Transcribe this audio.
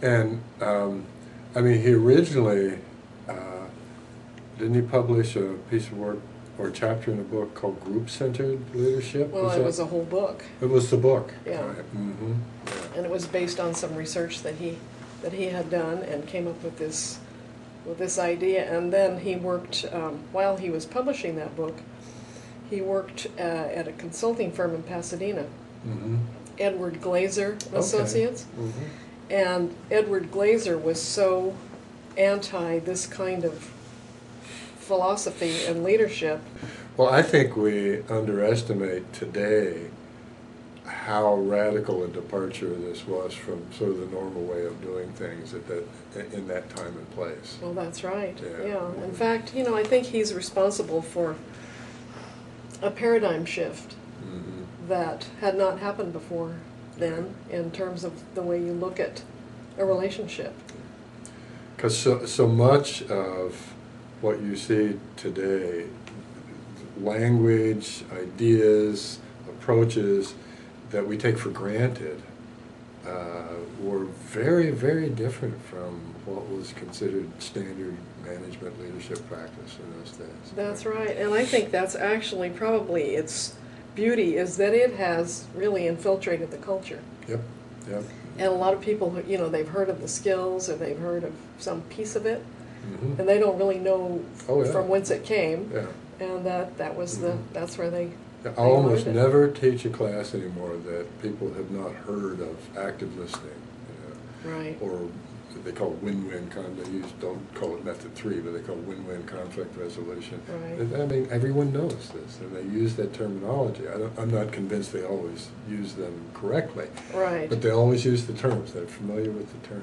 And I mean, he originally didn't he publish a piece of work or a chapter in a book called Group-Centered Leadership? Well, it was a whole book. It was the book. Yeah. Right. Mm-hmm. Yeah. And it was based on some research that he had done and came up with this idea. And then he worked while he was publishing that book. He worked at a consulting firm in Pasadena, Mm-hmm. Edward Glaser Associates. Okay. Mm-hmm. And Edward Glaser was so anti this kind of philosophy and leadership. Well, I think we underestimate today how radical a departure this was from sort of the normal way of doing things in that time and place. Well, that's right. Yeah. Yeah. In fact, I think he's responsible for a paradigm shift Mm-hmm. that had not happened before then in terms of the way you look at a relationship. Because so much of what you see today, language, ideas, approaches that we take for granted, were very, very different from what was considered standard management leadership practice in those days. That's right. And I think that's actually probably its beauty, is that it has really infiltrated the culture. Yep, yep. And a lot of people, they've heard of the skills or they've heard of some piece of it, Mm-hmm. and they don't really know Oh, yeah. from whence it came. Yeah. And that was that's where they. Yeah, they I'll almost learned it. never teach a class anymore that people have not heard of active listening, Right. or they call it win-win conflict. Don't call it method 3, but they call it win-win conflict resolution. Right. And, I mean, everyone knows this, and they use that terminology. I'm not convinced they always use them correctly, Right. but they always use the terms. They're familiar with the term.